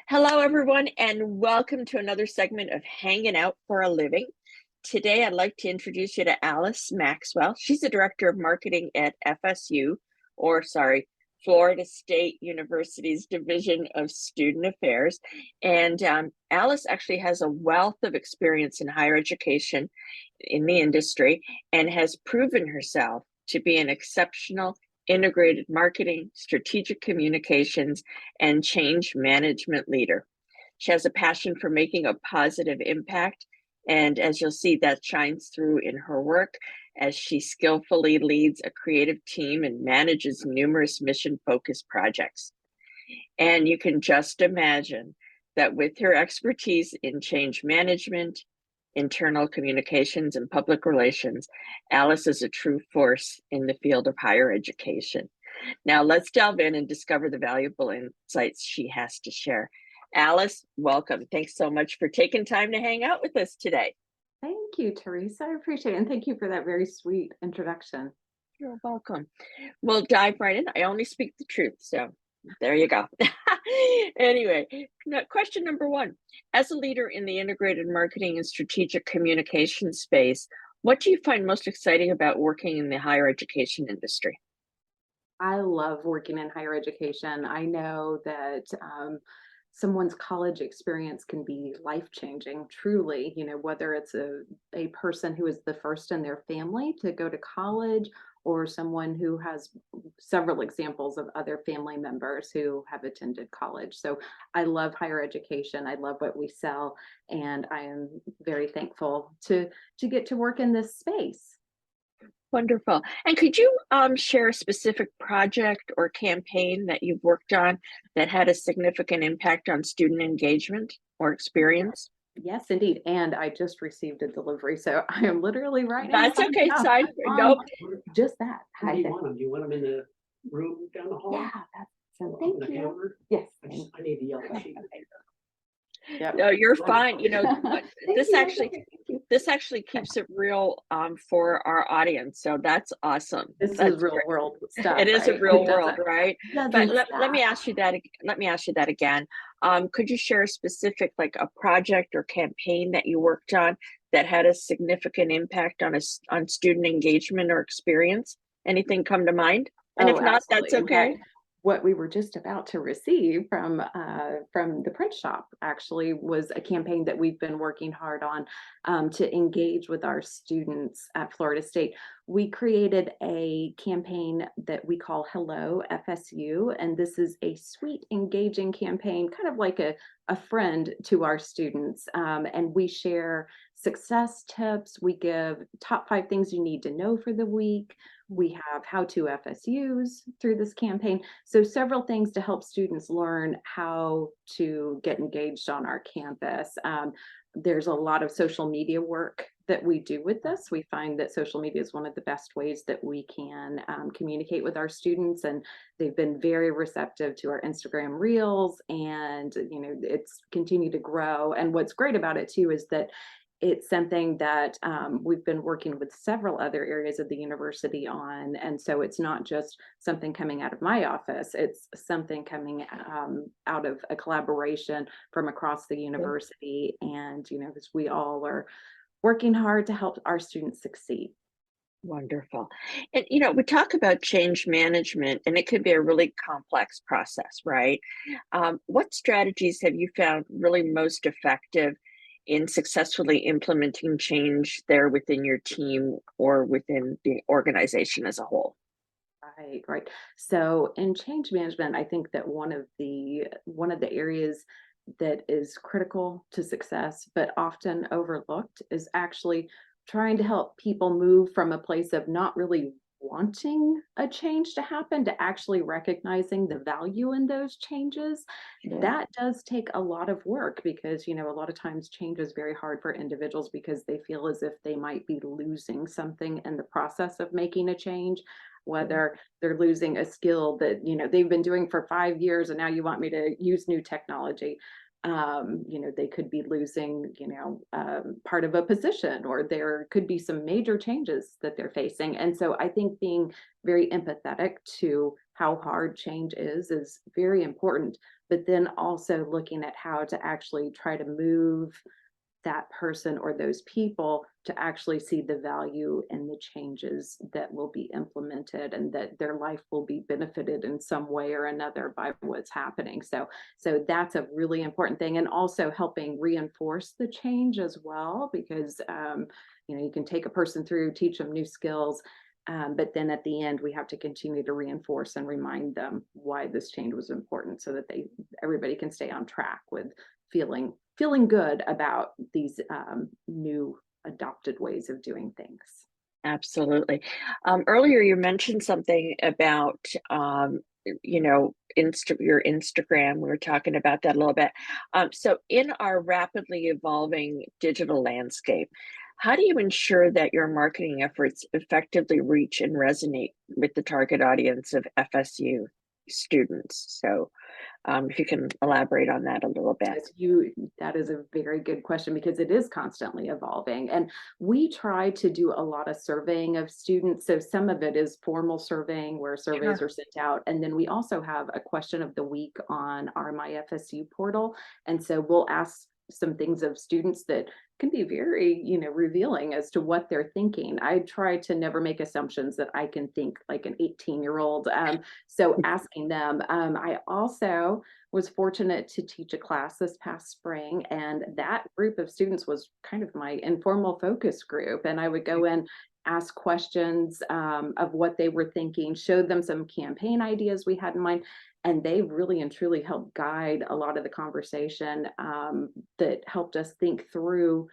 Hello, everyone, and welcome to another segment of Hanging Out for a Living. Today, I'd like to introduce you to Alice Maxwell. She's the Director of Marketing at FSU, Florida State University's Division of Student Affairs. And Alice actually has a wealth of experience in higher education in the industry and has proven herself to be an exceptional integrated marketing, strategic communications, and change management leader. She has a passion for making a positive impact, and as you'll see, that shines through in her work as she skillfully leads a creative team and manages numerous mission-focused projects. And you can just imagine that with her expertise in change management, internal communications, and public relations, Alice is a true force in the field of higher education. Now let's delve in and discover the valuable insights she has to share. Alice, welcome. Thanks so much for taking time to hang out with us today. Thank you, Teresa. I appreciate it. And thank you for that very sweet introduction. You're welcome. We'll dive right in. I only speak the truth, so there you go. Anyway, question number one. As a leader in the integrated marketing and strategic communication space, what do you find most exciting about working in the higher education industry? I love working in higher education. I know that someone's college experience can be life-changing, truly, whether it's a person who is the first in their family to go to college or someone who has several examples of other family members who have attended college. So I love higher education. I love what we sell, and I am very thankful to get to work in this space. Wonderful. And could you share a specific project or campaign that you've worked on that had a significant impact on student engagement or experience? Yes, indeed. And I just received a delivery, so I am literally writing That's something okay. up Side, on nope. just that. Where do Hi you there. want them? Do you want them in the room down the hall? Yeah, that's so On the thank you. counter? Yes. I need the yellow sheet. Yep. No, you're fine. You know, Thank this you. actually Thank you. this actually keeps it real for our audience. So that's awesome. This is That's real great. world stuff, It is a right? real world, right? But Doesn't let stop. me ask you that. Let me ask you that again. Could you share a specific, like a project or campaign that you worked on that had a significant impact on on student engagement or experience? Anything come to mind? And if Oh, not, that's absolutely. In okay. fact, what we were just about to receive from the print shop actually was a campaign that we've been working hard on to engage with our students at Florida State. We created a campaign that we call Hello FSU, and this is a sweet, engaging campaign, kind of like a friend to our students. And we share success tips. We give top 5 things you need to know for the week. We have how to FSUs through this campaign. So several things to help students learn how to get engaged on our campus. There's a lot of social media work that we do with this. We find that social media is one of the best ways that we can communicate with our students, and they've been very receptive to our Instagram reels, and it's continued to grow. And what's great about it too is that it's something that we've been working with several other areas of the university on. And so it's not just something coming out of my office, it's something coming out of a collaboration from across the university. And, because we all are working hard to help our students succeed. Wonderful. And we talk about change management, and it can be a really complex process, right? What strategies have you found really most effective in successfully implementing change there within your team or within the organization as a whole? Right, right. So in change management, I think that one of the areas that is critical to success, but often overlooked, is actually trying to help people move from a place of not really wanting a change to happen to actually recognizing the value in those changes. Yeah. That does take a lot of work because, a lot of times change is very hard for individuals because they feel as if they might be losing something in the process of making a change, whether they're losing a skill that they've been doing for 5 years and now you want me to use new technology. They could be losing, part of a position, or there could be some major changes that they're facing. And so I think being very empathetic to how hard change is very important, but then also looking at how to actually try to move that person or those people to actually see the value in the changes that will be implemented, and that their life will be benefited in some way or another by what's happening. So that's a really important thing, and also helping reinforce the change as well, because you can take a person through, teach them new skills, but then at the end we have to continue to reinforce and remind them why this change was important, so that everybody can stay on track with feeling good about these new adopted ways of doing things. Absolutely. Earlier you mentioned something about, your Instagram. We were talking about that a little bit. So in our rapidly evolving digital landscape, how do you ensure that your marketing efforts effectively reach and resonate with the target audience of FSU students? So if you can elaborate on that a little bit. That is a very good question, because it is constantly evolving. And we try to do a lot of surveying of students. So some of it is formal surveying where surveys Sure. are sent out. And then we also have a question of the week on our MyFSU portal. And so we'll ask some things of students that can be very, revealing as to what they're thinking. I try to never make assumptions that I can think like an 18-year-old. So asking them. I also was fortunate to teach a class this past spring, and that group of students was kind of my informal focus group. And I would go in, ask questions of what they were thinking, showed them some campaign ideas we had in mind, and they really and truly helped guide a lot of the conversation that helped us think through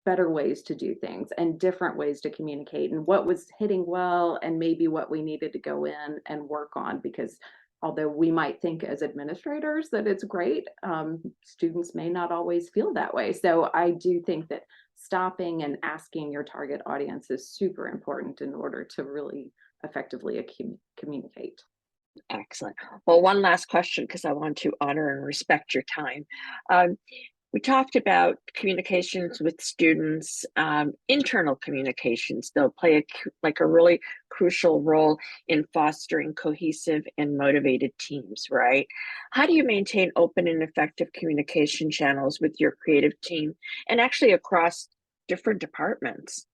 better ways to do things and different ways to communicate, and what was hitting well, and maybe what we needed to go in and work on. Because although we might think as administrators that it's great, students may not always feel that way. So I do think that stopping and asking your target audience is super important in order to really effectively communicate. Excellent. Well, one last question, because I want to honor and respect your time. Um, we talked about communications with students, internal communications. They'll play a really crucial role in fostering cohesive and motivated teams, right? How do you maintain open and effective communication channels with your creative team and actually across different departments?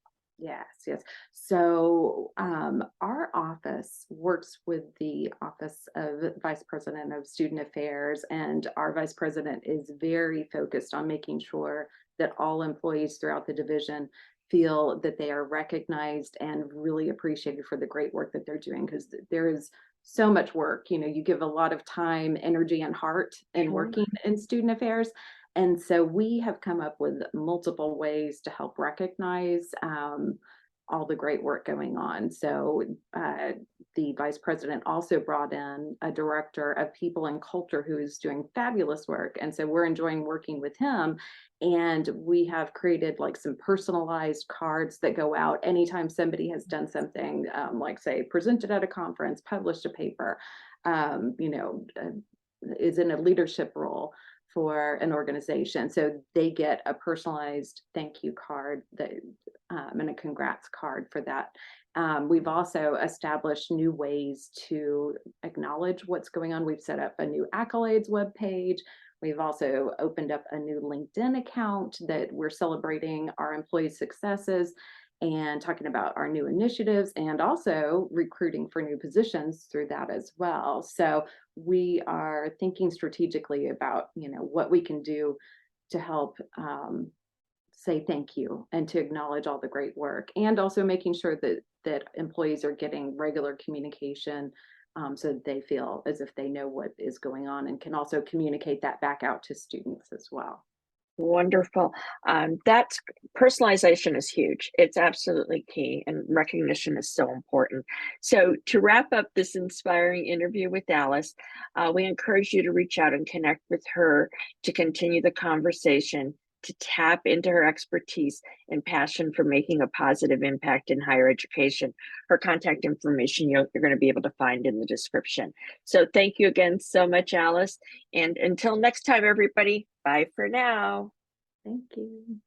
Yes. So our office works with the Office of Vice President of Student Affairs, and our Vice President is very focused on making sure that all employees throughout the division feel that they are recognized and really appreciated for the great work that they're doing, because there is so much work. You give a lot of time, energy, and heart in Sure. working in student affairs. And so we have come up with multiple ways to help recognize all the great work going on. So the vice president also brought in a director of people and culture who is doing fabulous work. And so we're enjoying working with him. And we have created like some personalized cards that go out anytime somebody has done something, like say presented at a conference, published a paper, is in a leadership role for an organization. So they get a personalized thank you card and a congrats card for that. We've also established new ways to acknowledge what's going on. We've set up a new accolades webpage. We've also opened up a new LinkedIn account that we're celebrating our employees' successes and talking about our new initiatives, and also recruiting for new positions through that as well. So we are thinking strategically about, what we can do to help say thank you and to acknowledge all the great work, and also making sure that employees are getting regular communication, so that they feel as if they know what is going on and can also communicate that back out to students as well. Wonderful. That's personalization is huge. It's absolutely key, and recognition is so important. So, to wrap up this inspiring interview with Alice, we encourage you to reach out and connect with her to continue the conversation, to tap into her expertise and passion for making a positive impact in higher education. Her contact information you're going to be able to find in the description. So, thank you again so much, Alice. And until next time, everybody, Bye for now. Thank you.